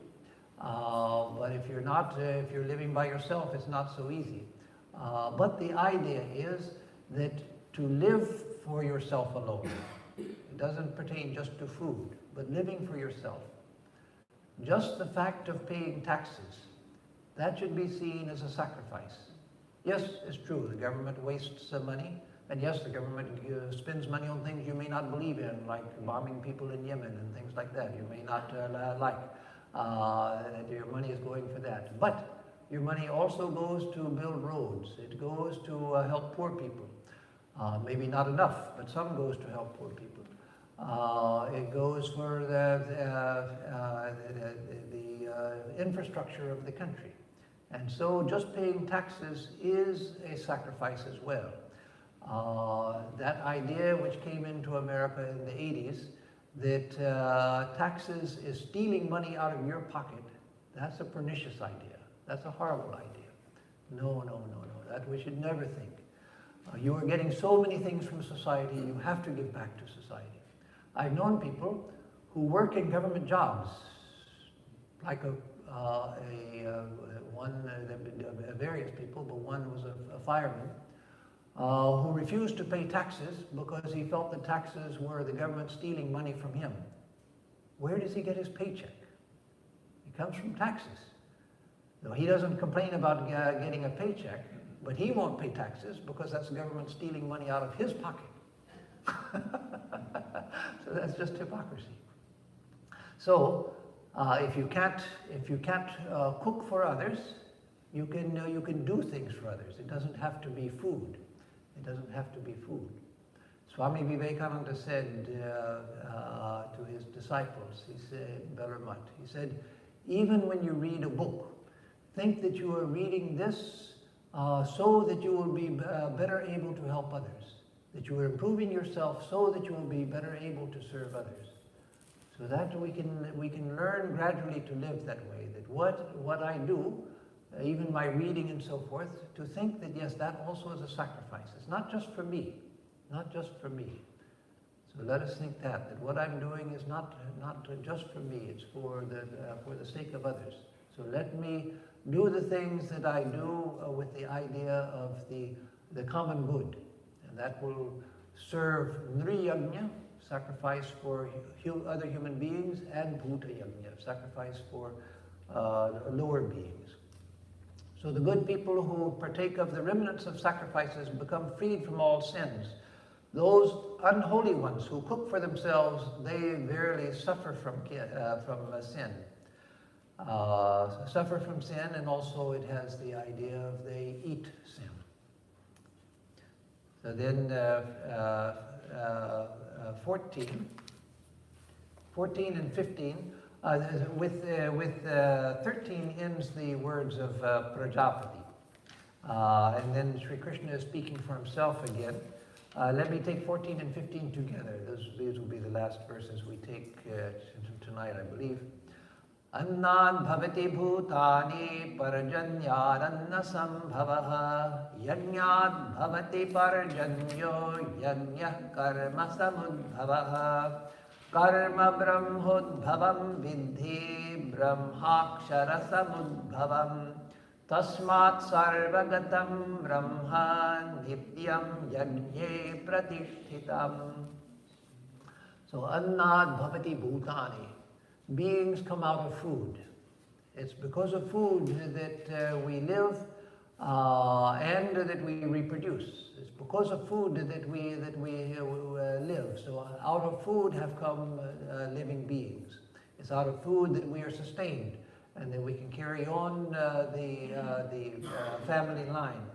But if you're not, if you're living by yourself, it's not so easy. But the idea is that to live for yourself alone, it doesn't pertain just to food, but living for yourself. Just the fact of paying taxes, that should be seen as a sacrifice. Yes, it's true, the government wastes some money, and yes, the government spends money on things you may not believe in, like bombing people in Yemen and things like that. You may not like. Your money is going for that. But your money also goes to build roads. It goes to help poor people. Maybe not enough, but some goes to help poor people. It goes for the infrastructure of the country. And so just paying taxes is a sacrifice as well. That idea which came into America in the 80s, that taxes is stealing money out of your pocket, that's a pernicious idea. That's a horrible idea. No, that we should never think. You are getting so many things from society, you have to give back to society. I've known people who work in government jobs, like various people, but one was a fireman, who refused to pay taxes because he felt that taxes were the government stealing money from him. Where does he get his paycheck? It comes from taxes. No, he doesn't complain about getting a paycheck, but he won't pay taxes because that's the government stealing money out of his pocket. So that's just hypocrisy. So if you can't cook for others, you can do things for others. It doesn't have to be food. It doesn't have to be food. Swami Vivekananda said to his disciples, he said, Belamat, he said, even when you read a book, think that you are reading this so that you will be better able to help others, that you are improving yourself so that you will be better able to serve others. So that we can learn gradually to live that way, that what I do, even my reading and so forth, to think that yes, that also is a sacrifice. It's not just for me, not just for me. So let us think that what I'm doing is not just for me, it's for the sake of others. So let me do the things that I do with the idea of the common good. And that will serve Nriyagnya, sacrifice for other human beings, and Bhuta Yagnya, sacrifice for lower beings. So the good people who partake of the remnants of sacrifices become freed from all sins. Those unholy ones who cook for themselves, they verily suffer from sin. Suffer from sin, and also it has the idea of they eat sin. So then 14 and 15, with 13 ends the words of Prajapati. And then Sri Krishna is speaking for himself again. Let me take 14 and 15 together. These will be the last verses we take tonight, I believe. Annad bhavati bhutani parjanyaranna sambhavaha yajñad bhavati parjanyo yajñah karma samudbhavaha karma brahmodbhavam vidhi brahmakshara samudbhavam tasmat sarvagatam brahma nityam yajñe pratishthitam. So annad bhavati bhutani. Beings come out of food. It's because of food that we live and that we reproduce. It's because of food that we live. So out of food have come living beings. It's out of food that we are sustained, and that we can carry on the family line.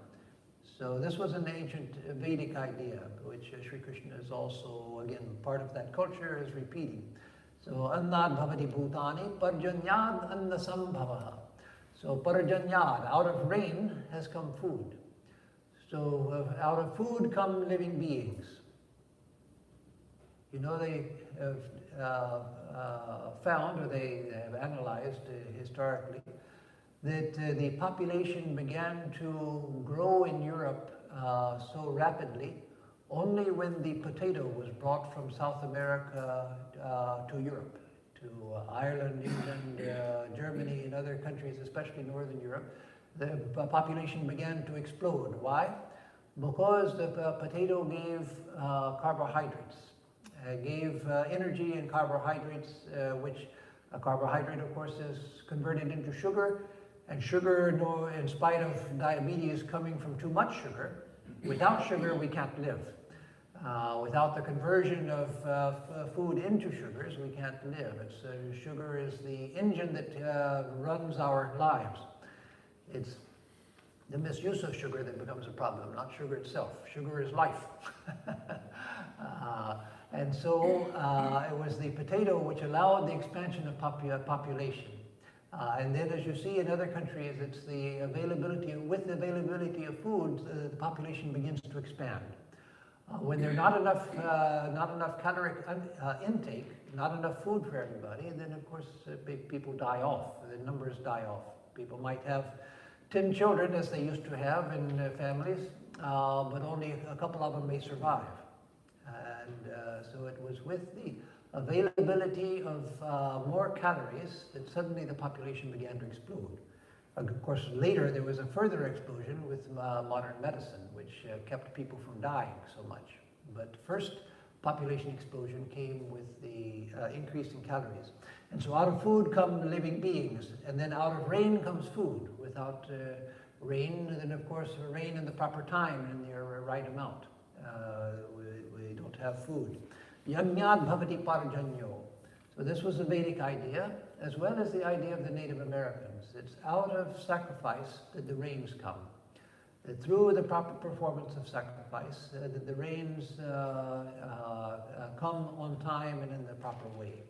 So this was an ancient Vedic idea, which Sri Krishna is also, again, part of that culture, is repeating. So annad bhavati bhutani parjanyad anna sambhavaha. So parjanyad, out of rain has come food. So out of food come living beings. You know, they have found, or they have analyzed historically, that the population began to grow in Europe so rapidly only when the potato was brought from South America to Europe, to Ireland, England, Germany, and other countries, especially Northern Europe. The population began to explode. Why? Because the potato gave carbohydrates, gave energy and carbohydrates, which a carbohydrate, of course, is converted into sugar, and sugar, in spite of diabetes coming from too much sugar, without sugar we can't live. Without the conversion of food into sugars, we can't live. Sugar is the engine that runs our lives. It's the misuse of sugar that becomes a problem, not sugar itself. Sugar is life. And so it was the potato which allowed the expansion of population. And then, as you see in other countries, it's the availability, with the availability of food, the population begins to expand. When there's not enough caloric intake, not enough food for everybody, then of course people die off. The numbers die off. People might have 10 children, as they used to have in families, but only a couple of them may survive. And so it was with the availability of more calories that suddenly the population began to explode. Of course, later there was a further explosion with modern medicine, which kept people from dying so much. But first, population explosion came with the increase in calories. And so out of food come living beings, and then out of rain comes food. Without rain, then of course rain in the proper time and the right amount. We don't have food. Yajñad bhavati parjanyo. So this was a Vedic idea, as well as the idea of the Native Americans. It's out of sacrifice that the rains come. That through the proper performance of sacrifice, that the rains come on time and in the proper way.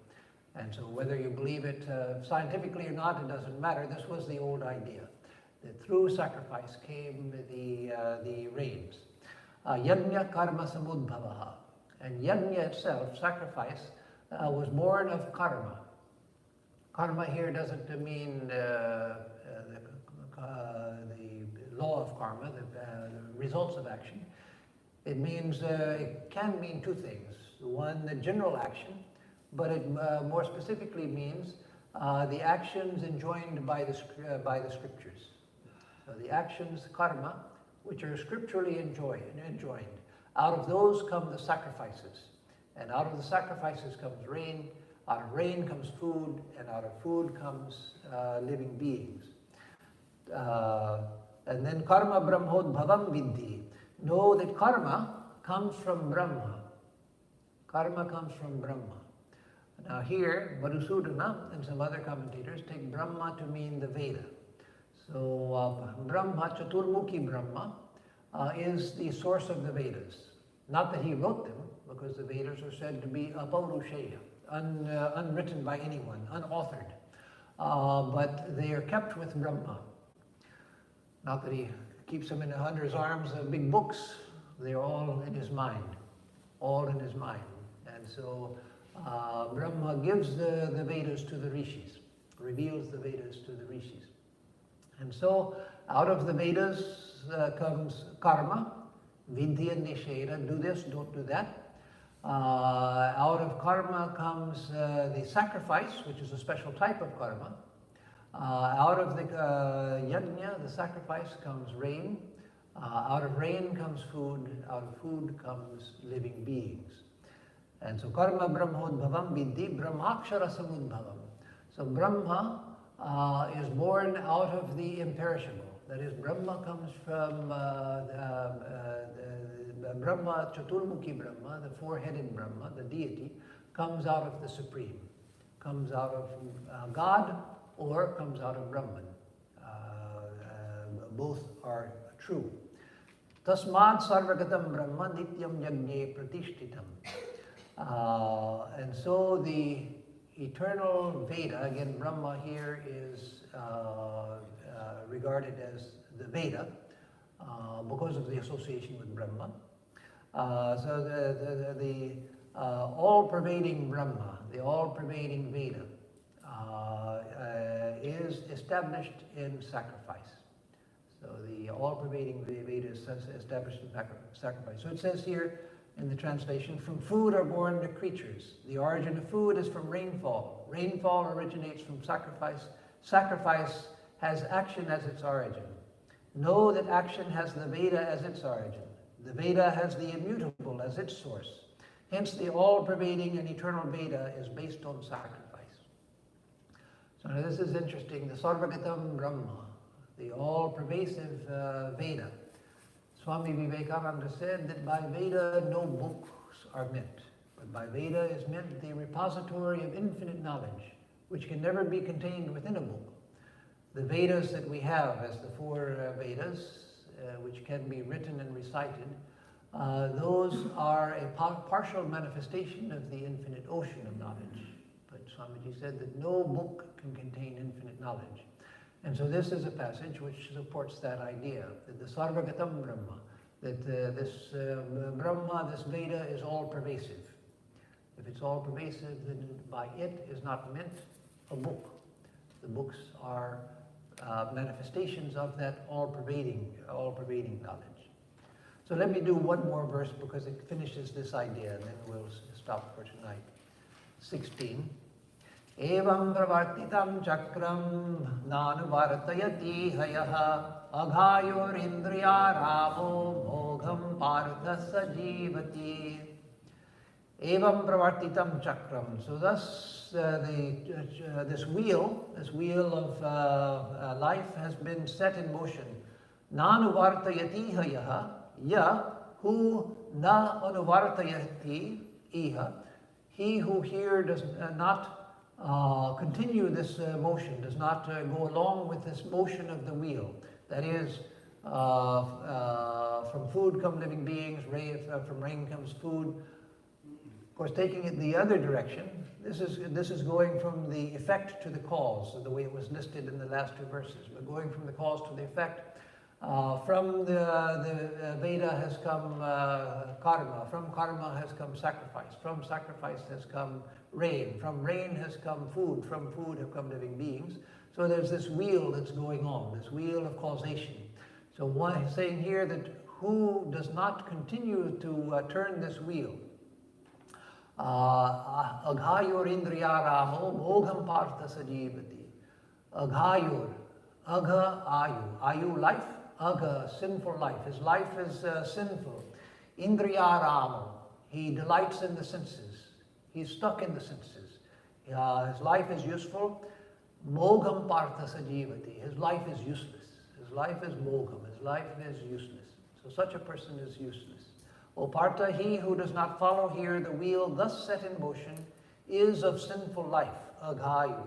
And so whether you believe it scientifically or not, it doesn't matter. This was the old idea, that through sacrifice came the rains. Yajña karma samudbhavaha. And yajña itself, sacrifice, was born of karma. Karma here doesn't mean the law of karma, the results of action. It means, it can mean two things. One, the general action, but it more specifically means the actions enjoined by the scriptures. So the actions, karma, which are scripturally enjoined. Out of those come the sacrifices. And out of the sacrifices comes rain, out of rain comes food, and out of food comes living beings. And then karma brahmodbhavam vidhi. Know that karma comes from Brahma. Karma comes from Brahma. Now here, Madhusudana and some other commentators take Brahma to mean the Veda. So Brahma, Chaturmukhi Brahma, is the source of the Vedas. Not that he wrote them, because the Vedas are said to be apaurushaya, unwritten by anyone, unauthored. But they are kept with Brahma. Not that he keeps them under his arms, big books. They're all in his mind. All in his mind. And so Brahma gives the Vedas to the rishis, reveals the Vedas to the rishis. And so out of the Vedas comes karma, vidya nisheda, do this, don't do that. Out of karma comes the sacrifice, which is a special type of karma. Out of the yajna, the sacrifice, comes rain. Out of rain comes food. Out of food comes living beings. And so karma brahmodbhavam vidhi brahmakshara samudbhavam. So Brahma is born out of the imperishable. That is, Brahma comes from Brahma, Chaturmukhi Brahma, the four-headed Brahma, the deity, comes out of the Supreme, comes out of God, or comes out of Brahman. Both are true. Tasmad sarvagatam Brahma nityam yajne pratishtitam. And so the eternal Veda, again Brahma here is regarded as the Veda because of the association with Brahma. So the all-pervading Brahma, the all-pervading Veda, is established in sacrifice. So the all-pervading Veda is established in sacrifice. So it says here in the translation, from food are born the creatures. The origin of food is from rainfall. Rainfall originates from sacrifice. Sacrifice has action as its origin. Know that action has the Veda as its origin. The Veda has the immutable as its source. Hence, the all-pervading and eternal Veda is based on sacrifice. So now this is interesting. The Sarvagatam Brahma, the all-pervasive Veda. Swami Vivekananda said that by Veda no books are meant, but by Veda is meant the repository of infinite knowledge, which can never be contained within a book. The Vedas that we have as the four Vedas, which can be written and recited, those are a partial manifestation of the infinite ocean of knowledge. But Swamiji said that no book can contain infinite knowledge. And so this is a passage which supports that idea, that the Sarvagatam Brahma, that this Brahma, this Veda is all-pervasive. If it's all-pervasive, then by it is not meant a book. The books are manifestations of that all-pervading knowledge. So let me do one more verse because it finishes this idea, and then we'll stop for tonight. 16. Evam pravartitam chakram nanuvartayati hayah aghayor indriya ramo mogham partha sajivati. Evam pravartitam chakram. So thus this wheel of life has been set in motion. Nanuvartayati hayah, ya who na anuvartayati iha, he who here does not continue this motion, does not go along with this motion of the wheel. That is, from food come living beings, from rain comes food. Of course, taking it the other direction, this is going from the effect to the cause, so the way it was listed in the last two verses. But going from the cause to the effect, from the Veda has come karma, from karma has come sacrifice, from sacrifice has come rain, from rain has come food, from food have come living beings. So there's this wheel that's going on, this wheel of causation. So one is saying here that who does not continue to turn this wheel? Aghayor indriya ramo mogham partha sajivati. Aghayor, agha ayu, ayu life, agha life. His life is sinful. Indriya ramo, he delights in the senses. He's stuck in the senses. His life is useful. Mogham partha sajivati, his life is useless. His life is mogam, his life is useless. So such a person is useless. O Partha, he who does not follow here the wheel thus set in motion is of sinful life, aghayu.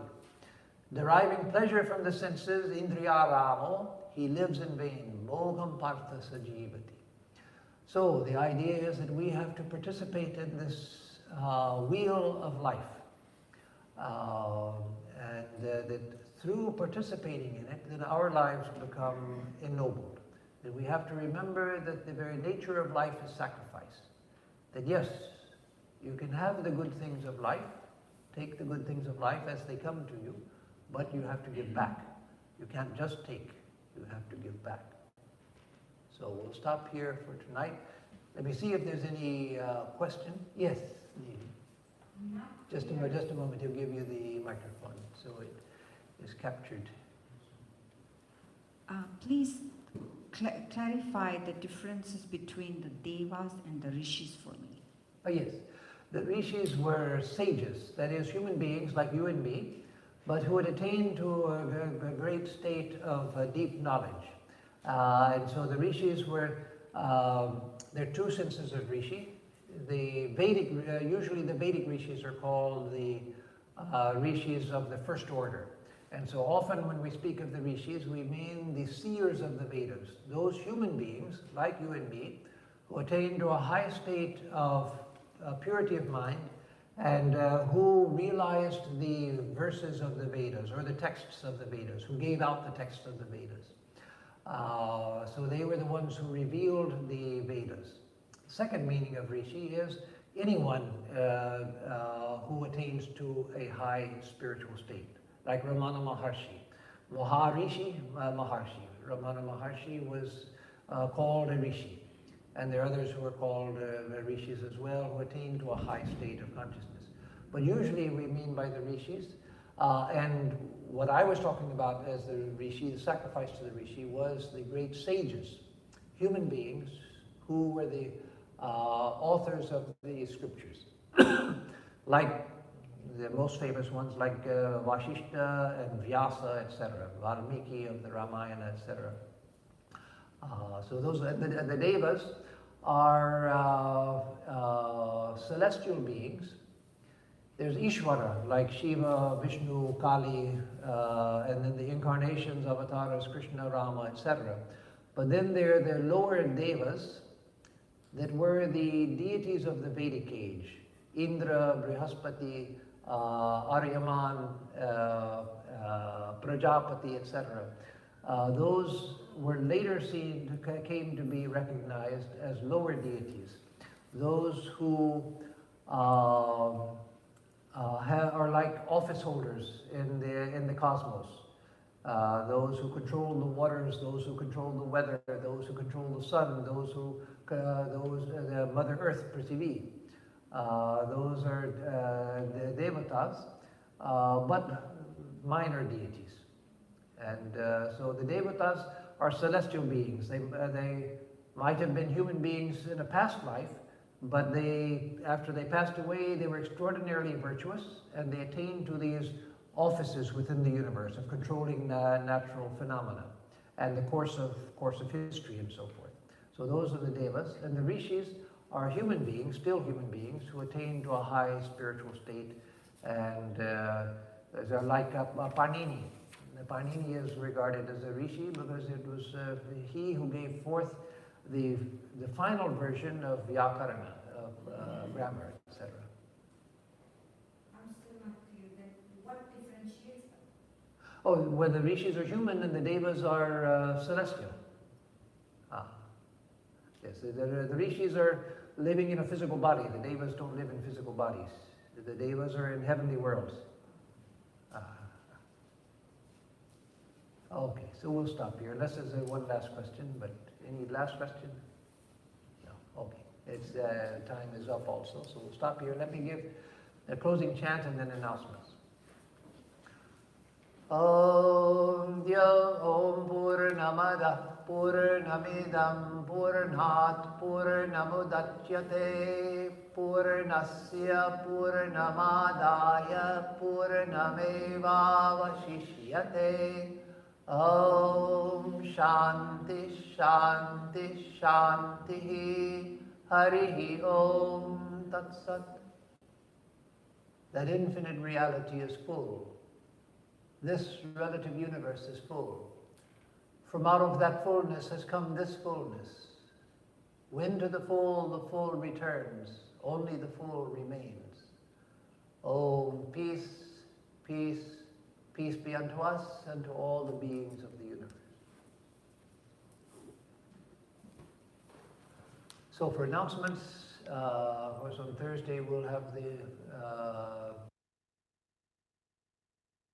Deriving pleasure from the senses, indriyaramo, he lives in vain, mogam partha sajivati. So the idea is that we have to participate in this wheel of life. And that through participating in it, that our lives become ennobled. That we have to remember that the very nature of life is sacrifice. That yes, you can have the good things of life, take the good things of life as they come to you, but you have to give back. You can't just take, you have to give back. So we'll stop here for tonight. Let me see if there's any question. Yes, just a moment, he'll give you the microphone so it is captured. Please clarify the differences between the devas and the rishis for me. Oh yes, the rishis were sages, that is human beings like you and me, but who had attained to a great state of deep knowledge. And so the rishis were, there are two senses of rishi. The Vedic, usually the Vedic rishis are called the rishis of the first order. And so often when we speak of the rishis, we mean the seers of the Vedas, those human beings like you and me, who attain to a high state of purity of mind and who realized the verses of the Vedas or the texts of the Vedas, who gave out the texts of the Vedas. So they were the ones who revealed the Vedas. Second meaning of rishi is anyone who attains to a high spiritual state, like Ramana Maharshi. Maharishi, Maharshi. Ramana Maharshi was called a rishi. And there are others who are called rishis as well, who attain to a high state of consciousness. But usually we mean by the rishis, and what I was talking about as the rishi, the sacrifice to the rishi, was the great sages, human beings who were the authors of the scriptures. Like the most famous ones like Vashishta and Vyasa, etc., Valmiki of the Ramayana, etc. So those the devas are celestial beings. There's Ishvara, like Shiva, Vishnu, Kali, and then the incarnations, avatars, Krishna, Rama, etc. But then there are the lower devas that were the deities of the Vedic age. Indra, Brihaspati, Aryaman, Prajapati, etc. Those were later came to be recognized as lower deities. Those who are like office holders in the cosmos. Those who control the waters, those who control the weather, those who control the sun, those who the Mother Earth, Prithvi. Those are the devatas, but minor deities. And so the devatas are celestial beings. They might have been human beings in a past life, but after they passed away, they were extraordinarily virtuous, and they attained to these offices within the universe of controlling natural phenomena and the course of history and so forth. So those are the devas, and the rishis are human beings, still human beings, who attain to a high spiritual state, and they're like Panini. Panini is regarded as a rishi because it was he who gave forth the final version of Vyakarana, of grammar, etc. I'm still not clear then. What differentiates them? Oh, well, the rishis are human and the devas are celestial. Yes, the rishis are living in a physical body. The devas don't live in physical bodies. The devas are in heavenly worlds. Okay, so we'll stop here, unless there's one last question, but any last question? No, okay. It's time is up also, so we'll stop here. Let me give a closing chant and then announcements. Om Purnamada Purnamidam Purnat Purnamudachyate Purnasya Purnamadaya Purnamevavashishyate Om Shanti Shanti Shanti Harihi Om Tat Sat. That infinite reality is full. This relative universe is full. From out of that fullness has come this fullness. When to the full returns. Only the full remains. Om, peace, peace, peace be unto us and to all the beings of the universe. So for announcements, of course on Thursday we'll have the